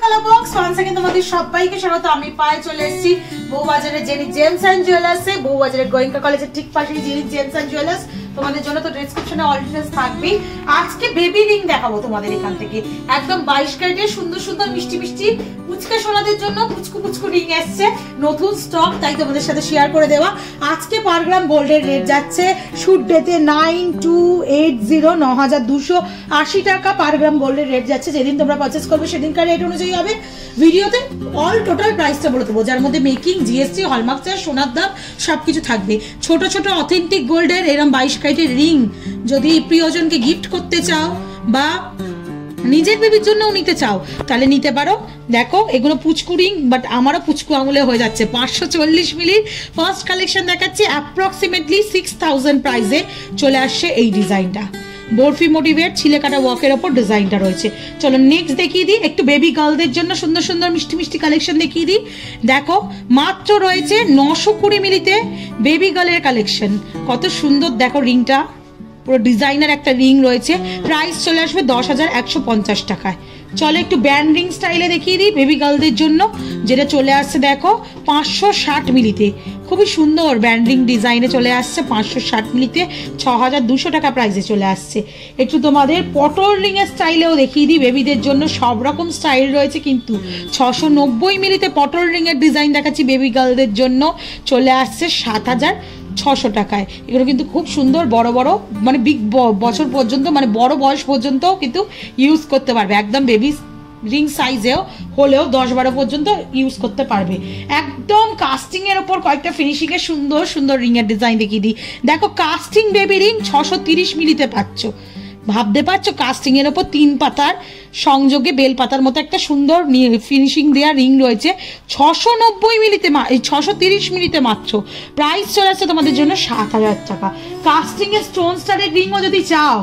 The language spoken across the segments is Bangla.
কালার বক্স ওয়ান্স अगेन তোমাদের সবাইকে স্বাগত। আমি পায়ে চলে এসেছি বউবাজারে জেনি জেমস এন্ড জুয়েলার্সে, বউবাজারে গোয়েঙ্কা কলেজের ঠিক পাশেই জেনি জেমস এন্ড জুয়েলার্স। তোমাদের জন্য তো ডেসক্রিপশনে অল ডিটেইলস থাকবে। আজকে বেবি রিং দেখাবো তোমাদের এখান থেকে, একদম 22 ক্যারেটের সুন্দর সুন্দর মিষ্টি মিষ্টি পুচকা সোনাদের জন্য পুচকু পুচকু রিং এসেছে, নতুন স্টক, তাই তোমাদের সাথে শেয়ার করে দেওয়া। আজকে পার গ্রাম গোল্ডের রেট যাচ্ছে শুট ডেতে 9280 9280 টাকা পার গ্রাম গোল্ডের রেট যাচ্ছে। যেদিন তোমরা পারচেজ করবে সেদিনকার রেট অনুযায়ী হবে। ভিডিওতে অল টোটাল প্রাইসটা বলে দেবো, যার মধ্যে মেকিং, জিএসটি, হলমার্ক চার্জ, সোনার দাম সবকিছু থাকবে। ছোট ছোট অথেন্টিক গোল্ডের এরকম 22 ক্যারেটের রিং যদি প্রিয়জনকে গিফট করতে চাও বা নিজের বেবির জন্যও নিতে চাও তাহলে নিতে পারো। দেখো এগুলো পুচকু রিং, বাট আমারও পুচকু আঙুলে হয়ে যাচ্ছে। 540 মিলির ফার্স্ট কালেকশন দেখাচ্ছি, অ্যাপ্রক্সিমেটলি 6000 প্রাইসে চলে আসছে এই ডিজাইনটা। বরফি মোটিভের ছিলে কাটা ওয়ার্কের ওপর ডিজাইনটা রয়েছে। চলো নেক্সট দেখিয়ে দিই, একটু বেবি গার্লদের জন্য সুন্দর সুন্দর মিষ্টি মিষ্টি কালেকশন দেখিয়ে দিই। দেখো মাত্র রয়েছে 920 মিলিতে বেবি গার্লের কালেকশন। কত সুন্দর দেখো রিংটা, পুরো ডিজাইনার একটা রিং রয়েছে। প্রাইস চলে আসবে 10,150 টাকায়। চলো একটু ব্যান্ড রিং স্টাইলে দেখিয়ে দিই বেবি গার্লদের জন্য, যেটা চলে আসছে দেখো 560 মিলিতে। খুবই সুন্দর ব্যান্ড রিং ডিজাইনে চলে আসছে 560 মিলিতে, 6200 টাকা প্রাইসে চলে আসছে। একটু তোমাদের পটল রিং এর স্টাইলেও দেখিয়ে দিই বেবিদের জন্য, সব রকম স্টাইল রয়েছে কিন্তু 690 মিলিতে পটল রিং এর ডিজাইন দেখাচ্ছি বেবি গার্লদের জন্য, চলে আসছে 7600 টাকায়। এগুলো কিন্তু খুব সুন্দর, বড় বড় মানে বিগ বছর পর্যন্ত, মানে বড় বয়স পর্যন্ত কিন্তু ইউজ করতে পারবে। একদম বেবি রিং সাইজেও হলেও 10-12 পর্যন্ত ইউজ করতে পারবে। একদম কাস্টিং এর ওপর কয়েকটা ফিনিশিং এর সুন্দর সুন্দর রিং এর ডিজাইন দেখিয়ে দিই। দেখো কাস্টিং বেবি রিং 630 মিলিতে পাচ্ছ। ভাবতে পারছো কাস্টিং এর ওপর 3 পাতার সংযোগে বেল পাতার মতো একটা সুন্দর ফিনিশিং দেওয়া রিং রয়েছে 690 মিলিতে, 630 মিলিতে মাত্র। প্রাইস চলে আসছে তোমাদের জন্য 7000 টাকা। কাস্টিং এর স্টোন স্টারের রিংও যদি চাও,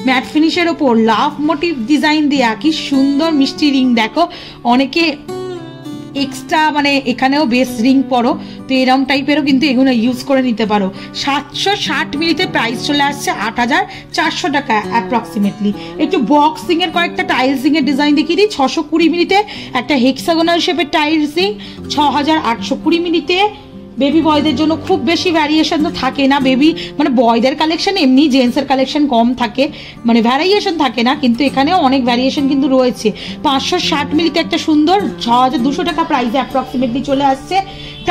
ম্যাট ফিনিশের ওপর লাভ মোটিভ ডিজাইন দেয়া কি সুন্দর মিষ্টি রিং। দেখো অনেকে এক্সট্রা মানে এখানেও বেস রিং পরো, তো এরকম টাইপেরও কিন্তু এগুলো ইউজ করে নিতে পারো। 760 মিলিতে প্রাইস চলে আসছে 8400 টাকা অ্যাপ্রক্সিমেটলি। একটু বক্সিং এর কয়েকটা টাইলসিং এর ডিজাইন দেখিয়ে দিই। 620 মিলিতে একটা হেক্সাগোনাল শেপের টাইলসিং, 6820 মিলিতে। বেবি বয়দের জন্য খুব বেশি ভ্যারিয়েশন তো থাকে না, বেবি মানে বয়দের কালেকশন এমনি, জেন্টসের কালেকশন কম থাকে, মানে ভ্যারিয়েশন থাকে না, কিন্তু এখানেও অনেক ভ্যারিয়েশন কিন্তু রয়েছে। 560 মিলিতে একটা সুন্দর 6200 টাকা প্রাইসে অ্যাপ্রক্সিমেটলি চলে আসছে।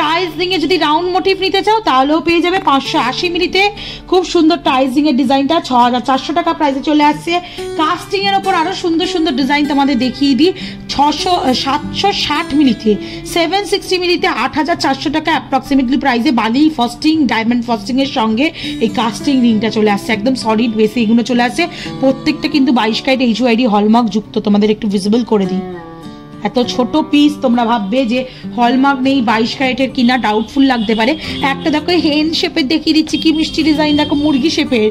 টাইলসিং এ যদি রাউন্ড মোটিভ নিতে চাও তাহলেও পেয়ে যাবে 580 মিলিতে খুব সুন্দর টাইলসিং এর ডিজাইনটা, 6400 টাকা প্রাইসে চলে আসছে। কাস্টিং এর ওপর আরো সুন্দর সুন্দর ডিজাইন তোমাদের দেখিয়ে দিই। 760 মিলিতে, 760 মিলিতে 8400 টাকা অ্যাপ্রক্সিমেটলি প্রাইসে বালি ফস্টিং, ডায়মন্ড ফস্টিং এর সঙ্গে এই কাস্টিং রিংটা চলে আসছে। একদম সলিড বেসে এগুলো চলে আসছে। প্রত্যেকটা কিন্তু 22 ক্যারেট HUID হলমার্ক যুক্ত। তোমাদের একটু ভিজিবল করে দিই, এত ছোট পিস তোমরা ভাববে যে হলমার্ক নেই 22 ক্যারেটের কিনা, ডাউটফুল লাগতে পারে। একটা দেখো হেন শেপের দেখিয়ে দিচ্ছি, কি মিষ্টি ডিজাইন, দেখো মুরগি শেপের,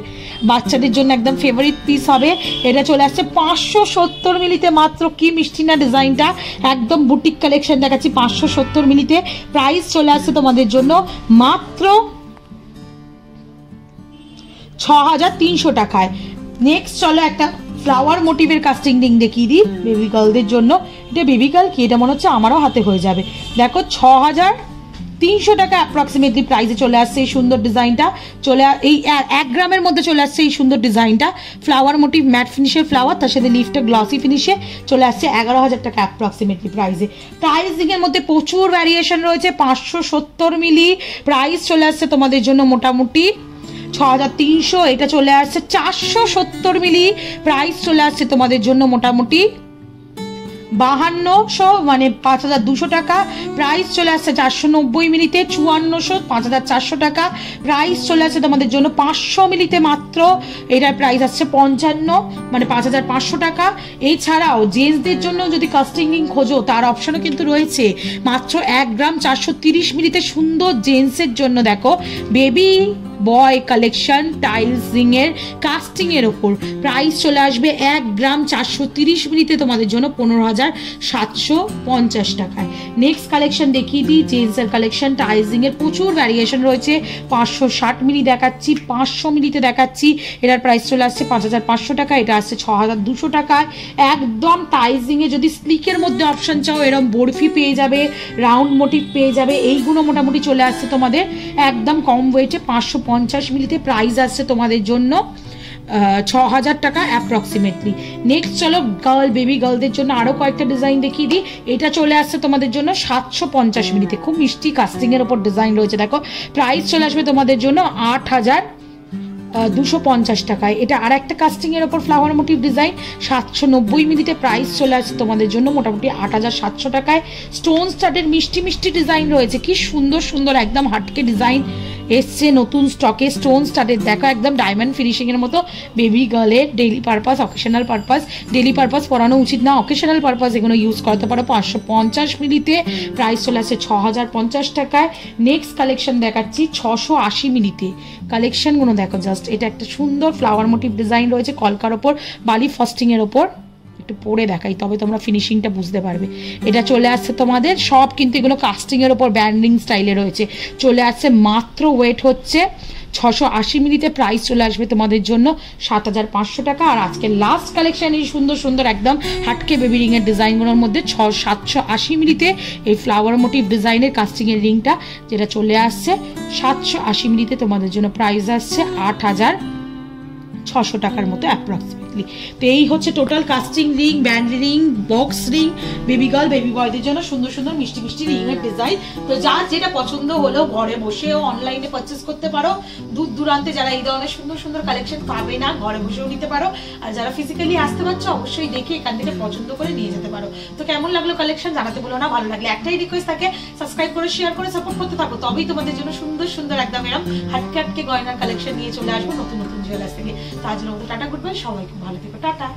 বাচ্চাদের জন্য একদম ফেভারিট পিস হবে। এটা চলে আসছে 570 মিলিতে মাত্র। কি মিষ্টি না ডিজাইনটা, একদম বুটিক কালেকশন দেখাচ্ছি 570 মিলিতে। প্রাইস চলে আসছে তোমাদের জন্য মাত্র 6300 টাকায়। নেক্সট চলো একটা ফ্লাওয়ার মোটিভের কাস্টিং রিং দেখিয়ে দিই বেবি গার্লদের জন্য। এটা বেবি গার্ল কি, এটা মনে হচ্ছে আমারও হাতে হয়ে যাবে। দেখো 6300 টাকা অ্যাপ্রক্সিমেটলি প্রাইসে চলে আসছে এই সুন্দর ডিজাইনটা। চলে এই 1 গ্রামের মধ্যে চলে আসছে এই সুন্দর ডিজাইনটা। ফ্লাওয়ার মোটিভ ম্যাট ফিনিশের ফ্লাওয়ার, তার সাথে লিফটা গ্লসি ফিনিশে চলে আসছে 11000 টাকা অ্যাপ্রক্সিমেটলি প্রাইসে। টাইলসিং এর মধ্যে প্রচুর ভ্যারিয়েশন রয়েছে। 570 মিলি প্রাইস চলে আসছে তোমাদের জন্য মোটামুটি 6300। এটা চলে আসছে 470 মিলি প্রাইস চলে আসছে তোমাদের জন্য মোটামুটি 5200, মানে 5200 টাকা। প্রাইস চলে আসছে 490 মিলিতে 5400, 5400 টাকা। প্রাইস চলে আসছে তোমাদের জন্য 500 মিলিতে মাত্র। এটার প্রাইস আসছে 55, মানে 5500 টাকা। এছাড়াও জেন্টসদের জন্য যদি কাস্টিং রিং খোঁজো তার অপশনও কিন্তু রয়েছে। মাত্র 1 গ্রাম 430 মিলিতে সুন্দর জেন্টসের জন্য দেখো বেবি বয় কালেকশন টাইলসিং এর কাস্টিং এর ওপর। প্রাইস চলে আসবে 1 গ্রাম 430 মিলিতে তোমাদের জন্য 15,750 টাকায়। নেক্সট কালেকশন দেখিয়ে দিই, জেন্টসের কালেকশন টাইলসিং এর প্রচুর ভ্যারিয়েশন রয়েছে। 560 মিলি দেখাচ্ছি, 500 মিলিতে দেখাচ্ছি। এটার প্রাইস চলে আসছে 5,500 টাকা, এটা আসছে 6,200 টাকায়। একদম টাইলসিং এ যদি স্লিকের মধ্যে অপশন চাও, এরকম বরফি পেয়ে যাবে, রাউন্ড মোটিভ পেয়ে যাবে। এইগুলো মোটামুটি চলে আসছে তোমাদের একদম কম ওয়েটে 550 মিলিতে। প্রাইস আসছে তোমাদের জন্য 6,000 টাকা অ্যাপ্রক্সিমেটলি। নেক্সট চলো গার্ল, বেবি গার্লদের জন্য আরো কয়েকটা ডিজাইন দেখিয়ে দিই। এটা চলে আসছে তোমাদের জন্য 750 মিলিতে, খুব মিষ্টি কাস্টিং এর উপর ডিজাইন রয়েছে। দেখো প্রাইস চলে আসবে তোমাদের জন্য 8,250 টাকায়। এটা আর একটা কাস্টিং এর উপর ফ্লাওয়ার মোটিভ ডিজাইন 790 মিলিতে। প্রাইস চলে আসছে তোমাদের জন্য মোটামুটি 8,700 টাকায়। স্টোন স্টাডের মিষ্টি মিষ্টি ডিজাইন রয়েছে, কি সুন্দর সুন্দর একদম হাটকে ডিজাইন এসছে নতুন স্টকে। স্টোন স্টাডের দেখো একদম ডায়মন্ড ফিনিশিং এর মতো। বেবি গার্লের daily purpose, occasional purpose, daily purpose পরানো উচিত না, অকেশনাল পারপাস এগুলো ইউজ করতে পারো। 550 মিলিতে। প্রাইস চলে আসছে 6,050 টাকায়। নেক্সট কালেকশন দেখাচ্ছি 680 মিলিতে। কালেকশনগুলো দেখো জাস্ট, এটা একটা সুন্দর ফ্লাওয়ার মোটিভ ডিজাইন রয়েছে কলকার ওপর, বালি ফস্টিং এর ওপর। একটু পরে দেখাই তবে তোমরা ফিনিশিংটা বুঝতে পারবে। এটা চলে আসছে তোমাদের সব কিন্তু এগুলো কাস্টিং এর ওপর ব্যান্ডিং স্টাইলে রয়েছে। চলে আসছে মাত্র ওয়েট হচ্ছে 680 মিলিতে। প্রাইস চলে আসবে তোমাদের জন্য 7,500 টাকা। আর আজকে লাস্ট কালেকশন এই সুন্দর সুন্দর একদম হাটকে বেবি রিং এর ডিজাইনগুলোর মধ্যে 780 মিলিতে এই ফ্লাওয়ার মোটিভ ডিজাইনের কাস্টিং এর রিংটা, যেটা চলে আসছে 780 মিলিতে তোমাদের জন্য। প্রাইস আসছে 8,600 টাকার মতো অ্যাপ্রক্সিমেটলি। তো এই হচ্ছে total casting ring, band ring, box ring, baby girl baby বয়দের জন্য সুন্দর সুন্দর মিষ্টি মিষ্টি রিং এর ডিজাইন। তো যার যেটা পছন্দ হলো ঘরে বসেও অনলাইনে পারচেস করতে পারো। দূর দূরান্তে যারা এই ধরনের সুন্দর সুন্দর কালেকশন পাবে না, ঘরে বসেও নিতে পারো। আর যারা ফিজিক্যালি আসতে পারছো অবশ্যই দেখে এখান থেকে পছন্দ করে নিয়ে যেতে পারো। তো কেমন লাগলো কালেকশন জানাতে বলো না। ভালো লাগলে একটাই রিকোয়েস্ট থাকে, সাবস্ক্রাইব করে শেয়ার করে সাপোর্ট করতে থাকো, তবেই তোমাদের জন্য সুন্দর সুন্দর একদম এরকম হাটকে হাটকে গয়নার কালেকশন নিয়ে চলে আসবো নতুন নতুন জুয়েলার্স থেকে। তার জন্য টাটা, গুড বাই, সবাইকে ভালো থেকো, টাটা।